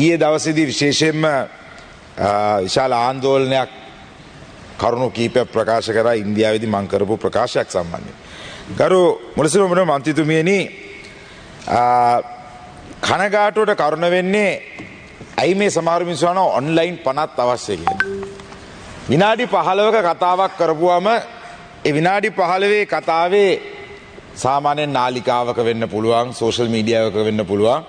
ඊයේ දවසේදී විශේෂයෙන්ම විශාල ආందోලනයක් කරුණු කීපයක් ප්‍රකාශ කරා ඉන්දියාවේදී මම කරපු ප්‍රකාශයක් සම්බන්ධයෙන්. ගරු මුලසිරමුණ මන්ත්‍රීතුමියනි කනගාටුවට කරුණ වෙන්නේ ඇයි මේ සමහර මිනිස්සුන්ව ඔන්ලයින් පනත් අවශ්‍ය කියන්නේ. විනාඩි 15ක කතාවක් කරපුවම ඒ විනාඩි 15 කතාවේ සාමාන්‍යයෙන් නාලිකාවක වෙන්න පුළුවන් සෝෂල් මීඩියාවක වෙන්න පුළුවන්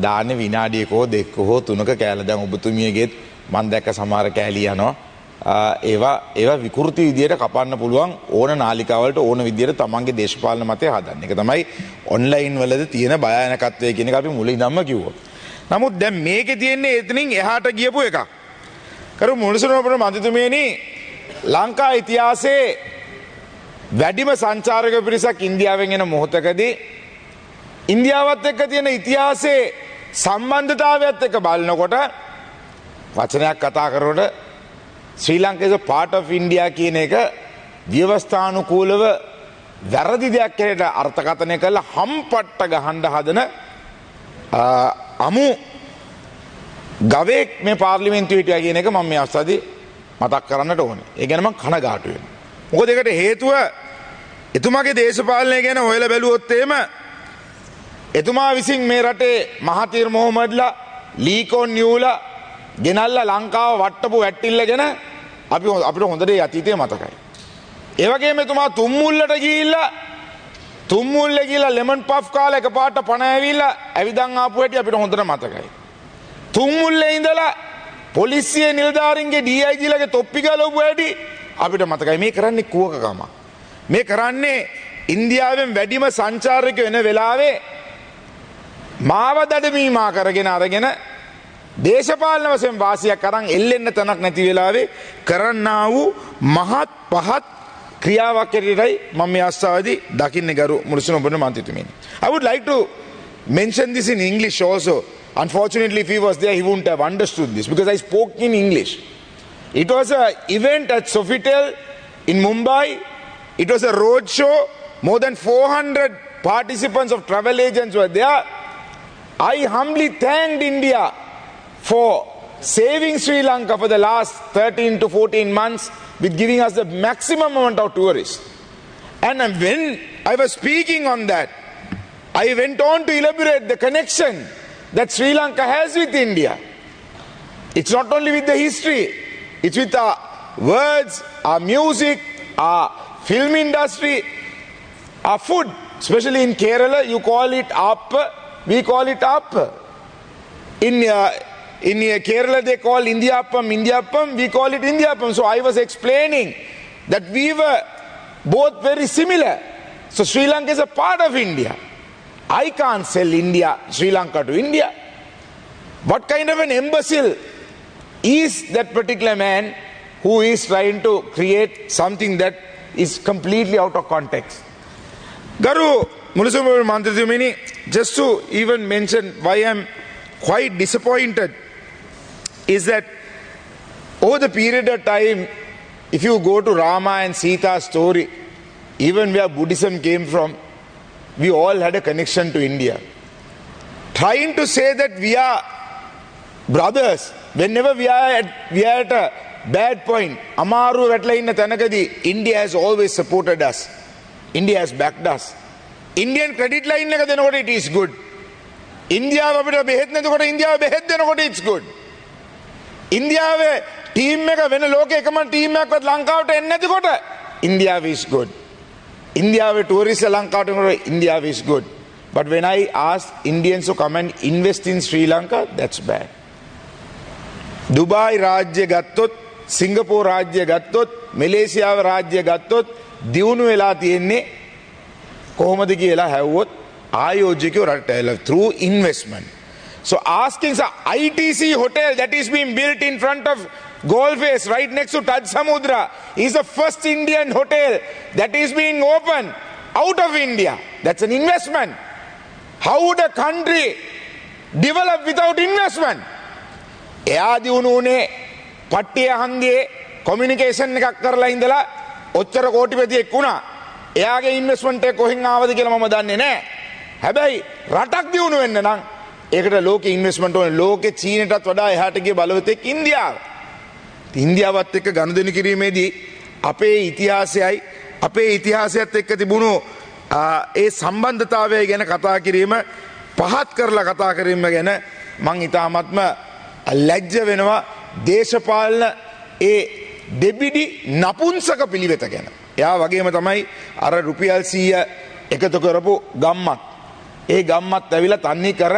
දාන්නේ විනාඩියක හෝ දෙකක හෝ තුනක කෑල්ල. දැන් ඔබතුමියගෙත් මම දැක්ක සමහර කෑලි යනවා. ඒවා විකෘති විදියට කපන්න පුළුවන් ඕන නාලිකාවලට ඕන විදියට තමන්ගේ දේශපාලන මතය හදන්න. ඒක තමයි ඔන්ලයින් වලද තියෙන භයානකත්වය කියන එක අපි මුලින් ඉඳන්ම කිව්වා. නමුත් දැන් මේකේ තියෙන්නේ එතනින් එහාට ගියපු එකක්. කරු මුලසිරමුණ මන්ත්‍රීතුමියනි ලංකා ඉතිහාසයේ වැඩිම සංචාරක පිරිසක් ඉන්දියාවෙන් එන මොහොතකදී ඉන්දියාවත් එක්ක තියෙන ඉතිහාසයේ සම්බන්ධතාවයත් එක්ක බලනකොට වචනයක් කතා කරනකොට ශ්‍රී Lanka is a part of India කියන එක ව්‍යවස්ථානුකූලව වැරදි දෙයක් හැටියට අර්ථකථනය කරලා හම්පට්ට ගහන්න හදන අමු ගවයෙක් මේ පාර්ලිමේන්තුවේ හිටියා කියන එක මම මේ අවස්ථාවේදී මතක් කරන්නට ඕනේ. ඒ ගැන මම කනගාටු වෙනවා. මොකද ඒකට හේතුව එතුමාගේ දේශපාලනය ගැන හොයලා බැලුවොත් එහෙම එතුමා විසින් මේ රටේ මහතීර් මොහමඩ්ලා ලීකෝන් නියුලා ගෙනල්ලා ලංකාව වට්ටපු වැට්ටිල්ල ගැන අපිට හොඳට අතීතය මතකයි. ඒ වගේම එතුමා තුම්මුල්ලට ගිහිල්ලා ලෙමන් පෆ් කාලා එකපාරට පණ ඇවිල්ලා ඇවිදන් ආපු හැටි අපිට හොඳට මතකයි. තුම්මුල්ලේ ඉඳලා පොලිසිය නිලධාරීන්ගේ DIG ලගේ තොප්පි ගලවපු හැටි අපිට මතකයි. මේ කරන්නේ කුවකකම. මේ කරන්නේ ඉන්දියාවෙන් වැඩිම සංචාරක වෙන වෙලාවේ මාව දඩමීමා කරගෙන අරගෙන දේශපාලන වශයෙන් වාසියක් අරන් එල්ලෙන්න තැනක් නැති වෙලාවේ කරන්නා වූ මහත් පහත් ක්‍රියාවක් හැටියටයි මම මේ අවස්ථාවේදී දකින්නේ ගරු මුලසිරමුණ මන්ත්‍රීතුමියනි. I would like to mention this in English also. Unfortunately, if he was there, he wouldn't have understood this because I spoke in English. It was an event at Sofitel in Mumbai. It was a road show. More than 400 participants of travel agents were there. I humbly thanked India for saving Sri Lanka for the last 13 to 14 months with giving us the maximum amount of tourists. And when I was speaking on that, I went on to elaborate the connection that Sri Lanka has with India. It's not only with the history, it's with our words, our music, our film industry, our food. Especially in Kerala, you call it appa, we call it appa. In Kerala, they call Indiappam, we call it Indiappam. So I was explaining that we were both very similar. So Sri Lanka is a part of India. I can't sell Sri Lanka to India. What kind of an imbecile is that particular man who is trying to create something that is completely out of context? Garu Mulisumur Mantridumini, just to even mention why I'm quite disappointed is that over the period of time, if you go to Rama and Sita's story, even where Buddhism came from, we all had a connection to India. Trying to say that we are brothers, whenever we are at a bad point, Amaru Ratla inna Tanakadi, India has always supported us. India has backed us. Indian credit line එක දෙනකොට it is good. ඉන්දියාව අපිට බෙහෙත් නැතකොට ඉන්දියාව බෙහෙත් දෙනකොට it's good. ඉන්දියාවේ team එක වෙන ලෝකේ එකම ටීම් එකක්වත් ලංකාවට එන්නේ නැතිකොට ඉන්දියාව is good. ඉන්දියාවේ ටූරිස්ට් ලංකාවට එනකොට ඉන්දියාව is good. But when I ask Indians to come and invest in Sri Lanka, that's bad. දුබායි රාජ්‍ය ගත්තොත්, සිංගප්පූරු රාජ්‍ය ගත්තොත්, මැලේසියාව රාජ්‍ය ගත්තොත් දියුණු වෙලා තියෙන්නේ කොහොමද කියලා හැවුවොත් ආයෝජකයෝ රටට through investment. So asking the ITC hotel that is being built in front of Goldface right next to Taj Samudra is the first Indian hotel that is being opened out of India. That's an investment. How would a country develop without investment? එයා දිනුනේ පට්ටිය හන්දියේ communication එකක් කරලා ඉඳලා ඔච්චර කෝටිපතියෙක් වුණා. එයාගේ investment එක කොහෙන් ආවද කියලා මම දන්නේ නැහැ. හැබැයි රටක් දියුණු වෙන්න නම් ඒකට ලෝකෙ ඉන්වෙස්ට්මන්ට් ඕනේ. ලෝකෙ චීනටත් වඩා එහාට ගිය බලවතෙක් ඉන්දියාව. ඉන්දියාවත් එක්ක ගනුදෙනු කිරීමේදී අපේ ඉතිහාසයයි අපේ ඉතිහාසයත් එක්ක තිබුණු ඒ සම්බන්ධතාවය ගැන කතා කිරීම පහත් කරලා කතා කිරීම ගැන මං ඉතාමත්ම ලැජ්ජ වෙනවා. දේශපාලන ඒ දෙබිඩි නපුංසක පිළිවෙත ගැන. එයා වගේම තමයි අර රුපියල් 100 එකතු කරපු ගම්මත්. ඒ ගම්මත් ඇවිල්ලා තන්නේ කර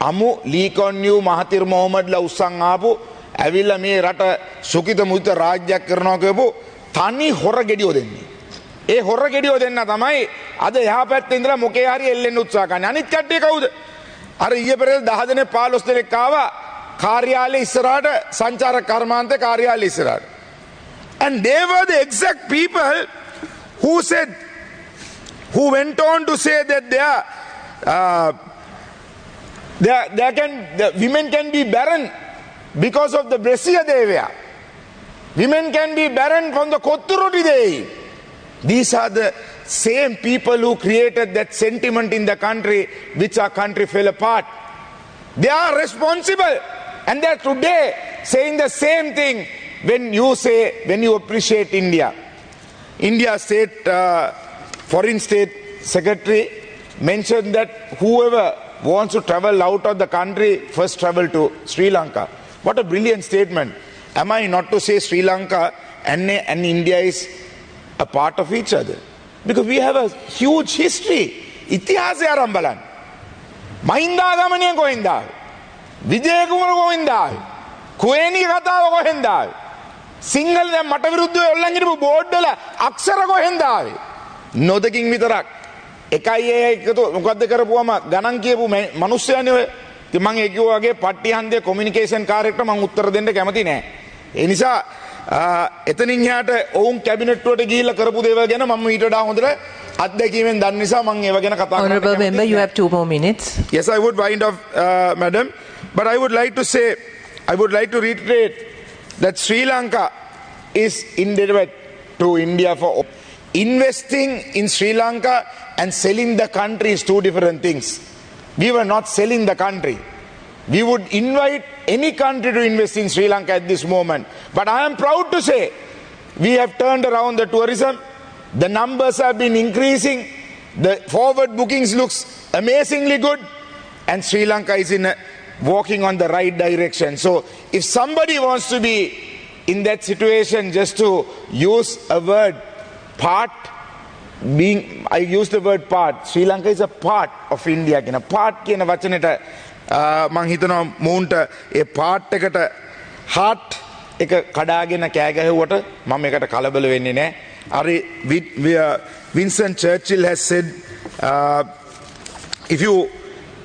අමු ලීකොන්යු මහතිර් මොහමඩ්ලා උස්සන් ආපු ඇවිල්ලා මේ රට සුඛිත මුදිත රාජ්‍යයක් කරනවා කියපු තනි හොර ගෙඩියෝ දෙන්නේ. ඒ හොර ගෙඩියෝ දෙන්න තමයි අද එහා පැත්තේ ඉඳලා මොකේ හරි එල්ලෙන්න උත්සාහ කරන්නේ. අනිත් කට්ටිය කවුද? අර ඊයේ පෙරේද 10 දෙනෙක් 15 දෙනෙක් ආවා කාර්යාලේ ඉස්සරහට සංචාරක කර්මාන්තේ කාර්යාලේ ඉස්සරහට. And they were the exact people who said, who went on to say that the women can be barren because of the brassiere they wear. Women can be barren from the kottu roti they eat. These are the same people who created that sentiment in the country, which our country fell apart. They are responsible, and they are today saying the same thing when you appreciate India. India foreign state secretary mentioned that whoever wants to travel out of the country first travel to Sri Lanka. What a brilliant statement. Am I not to say Sri Lanka and India is a part of each other? Because we have a huge history. ඉතිහාසය ආරම්භ බලන්න. මහින්දාගමනය කොහෙන්ද ආවේ? විජේකුමාර කොහෙන්ද ආවේ? කුවේණී කතාව කොහෙන්ද ආවේ? සිංහල දැන් මට විරුද්ධව ඔල්ලන් හිටපු බෝඩ් වල අක්ෂර කොහෙන්ද ආවේ? නොදකින් විතරක්. එකයි ඒ එකතු මොකද්ද කරපුවම ගණන් කියපු මිනිස්සුයනේ ඔය. ඉතින් මම ඒ කිව්වා වගේ පට්ටි හන්දේ කොමියුනිකේෂන් කාර්යයට මම උත්තර දෙන්න කැමති නෑ. ඒ නිසා එතනින් එහාට ඔවුන් කැබිනට් වලට ගිහිල්ලා කරපු දේවල් ගැන මම ඊට වඩා හොඳට අත්දැකීමෙන් දන්න නිසා මම ඒව ගැන කතා කරන්න. Honorable member, you have 2 more minutes. Yes, I would wind up, madam, but I would like to reiterate that Sri Lanka is indebted to India for investing in Sri Lanka and selling the country is 2 different things. We were not selling the country. We would invite any country to invest in Sri Lanka at this moment. But I am proud to say we have turned around the tourism. The numbers have been increasing. The forward bookings looks amazingly good. And Sri Lanka is walking on the right direction. So if somebody wants to be in that situation, just to use a word, I use the word part. Sri Lanka is a part of India. A part කියන වචනෙට මං හිතනවා මූන්ට ඒ part එකට heart එක කඩාගෙන කෑ ගැහුවට මම ඒකට කලබල වෙන්නේ නැහැ. අර Winston Churchill has said, if you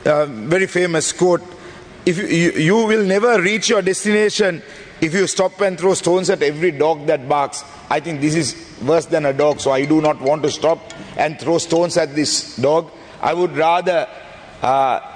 very famous quote, if you will never reach your destination if you stop and throw stones at every dog that barks. I think this is worse than a dog, so I do not want to stop and throw stones at this dog. I would rather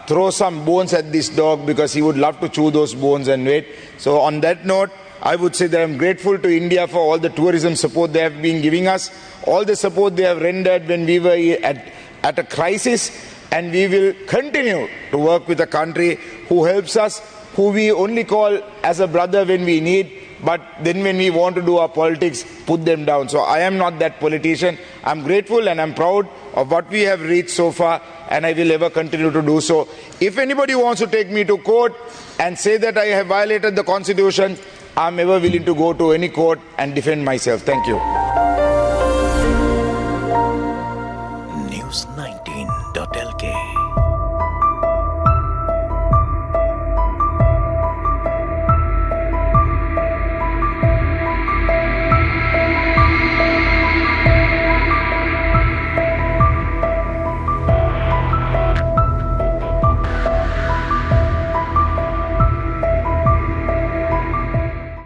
throw some bones at this dog because he would love to chew those bones and wait. So on that note, I would say that I'm grateful to India for all the tourism support they have been giving us, all the support they have rendered when we were at a crisis, and we will continue to work with a country who helps us, who we only call as a brother when we need, but then when we want to do our politics, put them down. So I am not that politician. I'm grateful and I'm proud of what we have reached so far, and I will ever continue to do so. If anybody wants to take me to court and say that I have violated the constitution, I'm ever willing to go to any court and defend myself. Thank you.